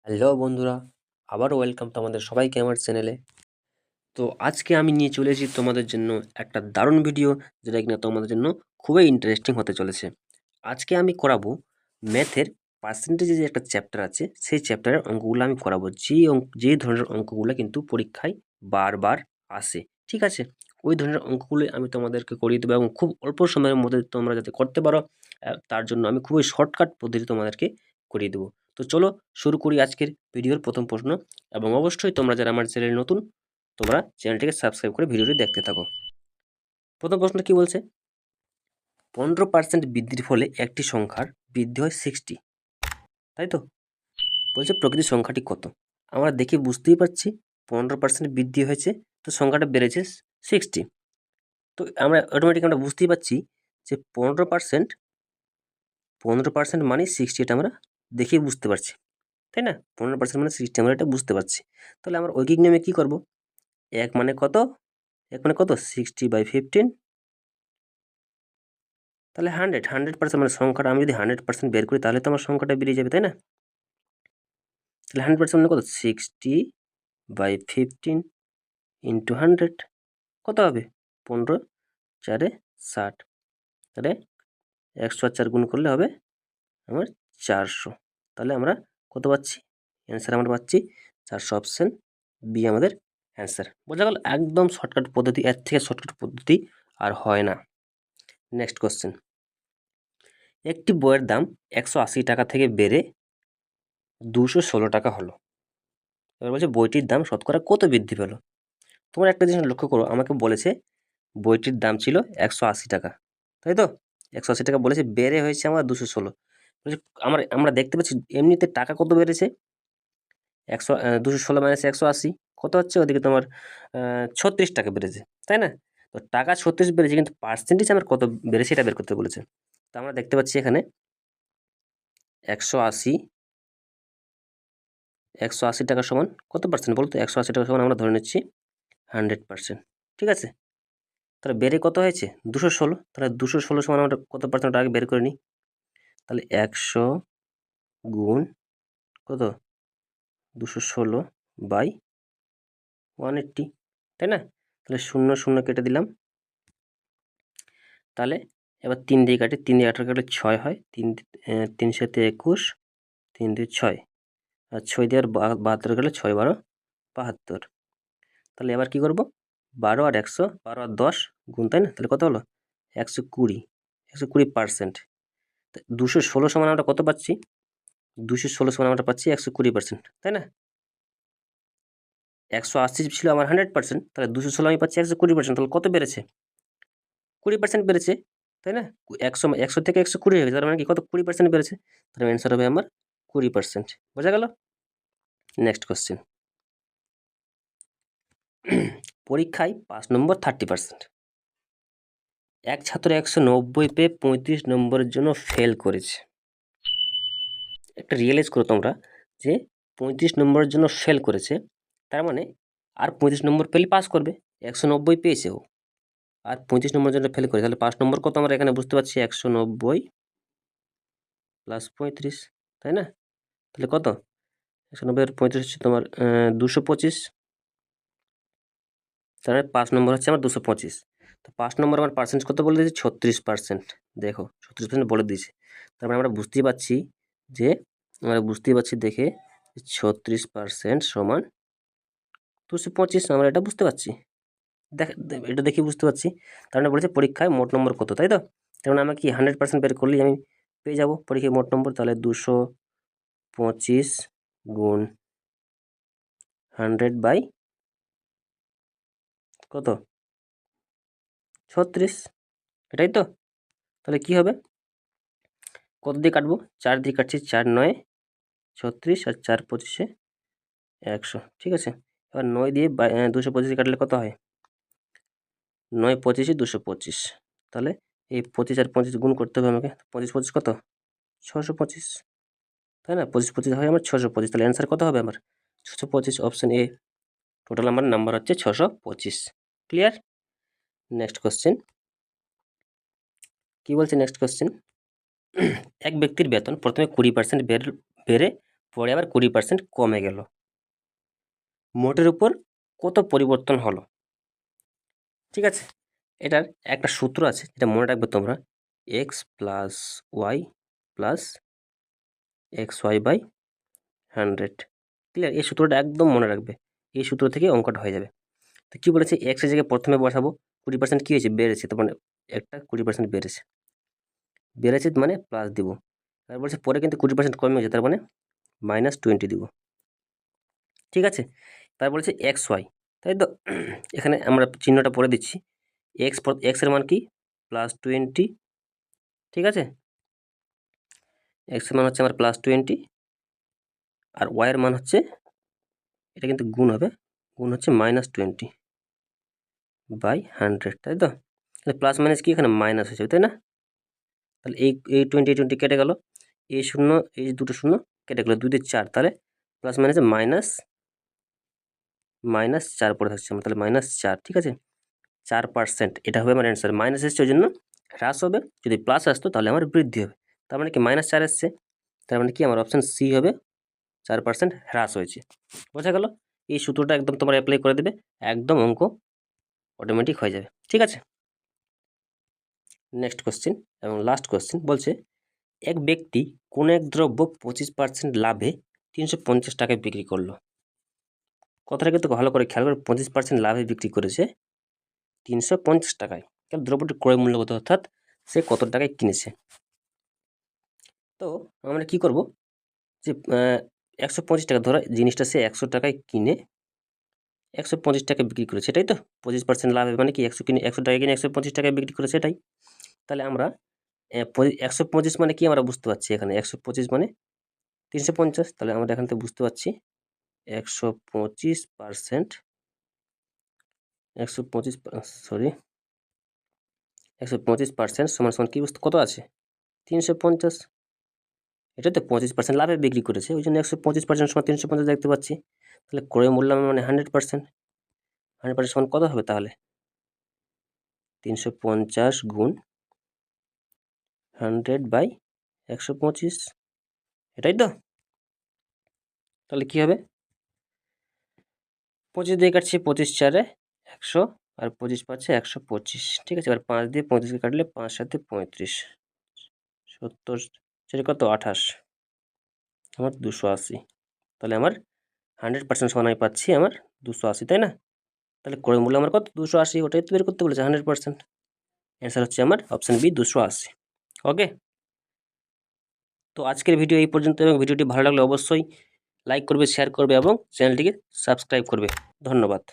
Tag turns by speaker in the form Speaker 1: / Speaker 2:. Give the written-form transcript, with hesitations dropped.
Speaker 1: Hello বন্ধুরা, আবারও welcome তোমাদের সবাইকে আমার চ্যানেলে। তো আজকে আমি নিয়ে চলে এসেছি তোমাদের জন্য একটা দারুণ ভিডিও, যেটা কিনা তোমাদের জন্য খুবই ইন্টারেস্টিং হতে চলেছে। আজকে আমি করাবো ম্যাথের পার্সেন্টেজে যে একটা চ্যাপ্টার আছে, সেই চ্যাপ্টারের অঙ্কগুলো আমি করাবো। যেই ধরনের অঙ্কগুলো কিন্তু পরীক্ষায় বারবার আসে, ঠিক আছে? ওই ধরনের অঙ্কগুলো আমি তোমাদেরকে করিয়ে দেবো এবং খুব অল্প সময়ের মধ্যে তোমরা যাতে করতে পারো, তার জন্য আমি খুবই শর্টকাট পদ্ধতি তোমাদেরকে করিয়ে দেবো। তো চলো শুরু করি আজকের ভিডিওর প্রথম প্রশ্ন। এবং অবশ্যই তোমরা যারা আমার চ্যানেলে নতুন, তোমরা চ্যানেলটিকে সাবস্ক্রাইব করে ভিডিওটি দেখতে থাকো। প্রথম প্রশ্ন কি বলছে? 15% বৃদ্ধির ফলে একটি সংখ্যার বৃদ্ধি হয় 60, তাই তো? বলছে প্রকৃত সংখ্যাটি কত? আমরা দেখে বুঝতেই পারছি 15% বৃদ্ধি হয়েছে, তো সংখ্যাটা বেড়েছে 60। তো আমরা অটোমেটিক আমরা বুঝতেই পারছি যে 15% মানে 60, এটা আমরা দেখেই বুঝতে পারছি, তাই না? 15% মানে 60 আমরা এটা বুঝতে পারছি। তাহলে আমরা ঐকিক নিয়মে কি করব? এক মানে কত? 60/15, তাহলে 100% মানে সংখ্যাটা আমি যদি 100% বের করি, তাহলে তো আমার সংখ্যাটা বেরিয়ে যাবে, তাই না? তাহলে 100% মানে কত? 60/15 ইন্টু 100 কত হবে? 15 4 60। তাহলে 100 আর 4 গুণ করলে হবে আমার 400। তাহলে আমরা কত পাচ্ছি? অ্যান্সার আমরা পাচ্ছি 400। অপশন বি আমাদের অ্যান্সার। বোঝা গেল? একদম শর্টকাট পদ্ধতি, এর থেকে শর্টকাট পদ্ধতি আর হয় না। Next question. একটি বইয়ের দাম 180 টাকা থেকে বেড়ে 216 টাকা হলো। এবার বলছে বইটির দাম শতকরা কত বৃদ্ধি পেল? তোমরা একটা জিনিস লক্ষ্য করো, আমাকে বলেছে বইটির দাম ছিল 180 টাকা, তাই তো? 180 টাকা বলেছে, বেড়ে হয়েছে আমার 216। বলছে আমরা দেখতে পাচ্ছি এমনিতে টাকা কত বেড়েছে? 216 মাইনাস 180 কত হচ্ছে? ওদিকে তোমার 36 টাকা বেড়েছে, তাই না? তো টাকা 36 বেড়েছে, কিন্তু পার্সেন্টেজ আমার কত বেড়েছে এটা বের করতে বলেছে। তো আমরা দেখতে পাচ্ছি এখানে 180 180 টাকা সমান কত পার্সেন্ট বলতো? 180 টাকা সমান আমরা ধরে নিচ্ছি 100%, ঠিক আছে? তাহলে বেড়ে কত হয়েছে? 216। তাহলে 216 সমান আমরা কত পার্সেন্ট আগে বের করে নিই। তাহলে 100 গুণ কত? 216/180, তাই না? তাহলে 0 0 কেটে দিলাম। তাহলে এবার 3 দিয়ে কাটি, 3 দিয়ে 18 কাটলে 6 হয়, 3 7 21, 3 2 6, আর 6 দিয়ে আর 72 গেলে 6 12 72। তাহলে এবার কি করব? 12 আর 100, 12 আর 10 গুণ, তাই না? তাহলে কত হলো? 120, 120%। 216 সমান আমরা কত পাচ্ছি? 216 সমান আমরা পাচ্ছি 120%, তাই না? 180 ছিল আমার 100%, তাহলে 216 আমি পাচ্ছি 120%। তাহলে কত বেড়েছে? 20% বেড়েছে, তাই না? 100 থেকে 120 হয়ে গেছে, তার মানে কি কত? 20% বেড়েছে। তাহলে অ্যান্সার হবে আমার 20%। বোঝা গেল? Next question. পরীক্ষায় 5 নম্বর 30%। এক ছাত্র 190 পেয়ে 35 নম্বরের জন্য ফেল করেছে। একটা রিয়েলাইজ করো তোমরা যে 35 নম্বরের জন্য ফেল করেছে, তার মানে আর 35 নম্বর পেলে পাস করবে। 190 পেয়েছে ও, আর 35 নম্বরের জন্য ফেল করে, তাহলে 5 নম্বর কত আমরা এখানে বুঝতে পারছি? 190 প্লাস 35, তাই না? তাহলে কত? 190 আর 35 হচ্ছে তোমার 225। তাহলে 5 নম্বর হচ্ছে আমার 225। তো 5 নম্বর আমার পার্সেন্টেজ কত বলে দিয়েছে? 36%। দেখো 36% বলে দিয়েছে। তারপরে আমরা বুঝতেই পারছি যে দেখে 36% সমান 225, আমরা এটা বুঝতে পারছি। এটা দেখে বুঝতে পারছি। তার মানে বলেছে পরীক্ষায় মোট নম্বর কত, তাই তো? তার মানে আমাকে কি 100% বের করলেই আমি পেয়ে যাব পরীক্ষায় মোট নম্বর। তাহলে 225 গুণ 100 বাই কত? 36, এটাই তো? তাহলে কি হবে? কত দিয়ে কাটবো? 4 দিয়ে কাটছি, 4 9 36, আর 4 25 100, ঠিক আছে? এবার 9 দিয়ে 225 কাটলে কত হয়? 9 25 225। তাহলে এই 25 আর 25 গুণ করতে হবে আমাকে। 25 25 কত? 625, তাই না? 25 25 হয় আমার 625। তাহলে অ্যান্সার কত হবে আমার? 625, অপশন এ। টোটাল আমার নাম্বার হচ্ছে 625। ক্লিয়ার? নেক্সট কোশ্চেন কি বলছে? Next question. এক ব্যক্তির বেতন প্রথমে 20% বেড়ে পরে আবার 20% কমে গেল। মোটের উপর কত পরিবর্তন হলো? ঠিক আছে, এটার একটা সূত্র আছে যেটা মনে রাখবে তোমরা, x plus y plus x y by 100। Clear? এই সূত্রটা একদম মনে রাখবে, এই সূত্র থেকে অঙ্কটা হয়ে যাবে। তো কী বলেছে, এক্সের জায়গায় প্রথমে বসাবো, 20% কী হয়েছে, বেড়েছে, তার মানে একটা 20% বেড়েছে, মানে প্লাস দিব। আর বলছে পরে কিন্তু 20% কমে গেছে, তার মানে -20 দিব। ঠিক আছে, তারপর বলছে এক্স ওয়াই, তাই তো? এখানে আমরা চিহ্নটা পরে দিচ্ছি, এক্সের মান কি, +20। ঠিক আছে, এক্সের মান হচ্ছে আমার +20, আর ওয়াইয়ের মান হচ্ছে, এটা কিন্তু গুণ হবে, গুণ হচ্ছে -20 বাই 100, তাই তো? তাহলে প্লাস মাইনাস কি, এখানে মাইনাস হয়ে যাবে, তাই না? তাহলে এই 20 কেটে গেল, এই শূন্য, এই দুটো শূন্য কেটে গেল, 2 দিয়ে 4, তাহলে প্লাস মাইনাসে -4 পড়ে থাকছে আমার, তাহলে -4। ঠিক আছে, 4%, এটা হবে আমার অ্যান্সার। মাইনাস এসছে ওই জন্য হ্রাস হবে, যদি প্লাস আসতো তাহলে আমার বৃদ্ধি হবে। তার মানে কি, -4 এসছে, তার মানে কি আমার অপশান সি হবে, 4% হ্রাস হয়েছে। বোঝা গেল? এই সূত্রটা একদম তোমরা অ্যাপ্লাই করে দেবে, একদম অঙ্ক অটোমেটিক হয়ে যাবে। ঠিক আছে, নেক্সট কোশ্চেন এবং লাস্ট কোশ্চেন বলছে, এক ব্যক্তি কোন এক দ্রব্য 25% লাভে 350 টাকায় বিক্রি করলো। কথাটা কিন্তু ভালো করে খেয়াল করে, 25% লাভে বিক্রি করেছে 350 টাকায়। তাহলে দ্রব্যটির ক্রয় মূল্য কত, অর্থাৎ সে কত টাকায় কিনেছে। তো আমরা কি করব, যে 125 টাকা, ধরো জিনিসটা সে 100 টাকায় কিনে 125 টাকায় বিক্রি করেছে, এটাই তো? 25% লাভ মানে কি, 100 টাকায় কিনে 125 টাকায় বিক্রি করেছে, এটাই। তাহলে আমরা 125 মানে কি আমরা বুঝতে পারছি, এখানে 125 মানে 350, তাহলে আমরা এখান থেকে বুঝতে পারছি 125%, 125% সমান কি কত আছে, 350। এটা তো 25% লাভে বিক্রি করেছে, ওই জন্য 125% সমান 350 দেখতে পাচ্ছি। তাহলে ক্রয় মূল্য মানে 100%, 100% সমান কত হবে তাহলে, 350 গুণ 100/125, এটাই তো? তাহলে কি হবে, 25 দিয়ে কাটছি, 25 4 100, আর 25 পাচ্ছে 125। ঠিক আছে, এবার 5 দিয়ে 35কে কাটলে 5 7 35, 70 সেটা কত, 28, আমার 280। তাহলে আমার 100% সমান আমি পাচ্ছি আমার 280, তাই না? তাহলে ক্রয় মূল্য আমার কত, 280, ওটাই তো বের করতে বলেছে 100%। অ্যান্সার হচ্ছে আমার অপশান বি, 280। ওকে, তো আজকের ভিডিও এই পর্যন্ত, এবং ভিডিওটি ভালো লাগলে অবশ্যই লাইক করবে, শেয়ার করবে এবং চ্যানেলটিকে সাবস্ক্রাইব করবে। ধন্যবাদ।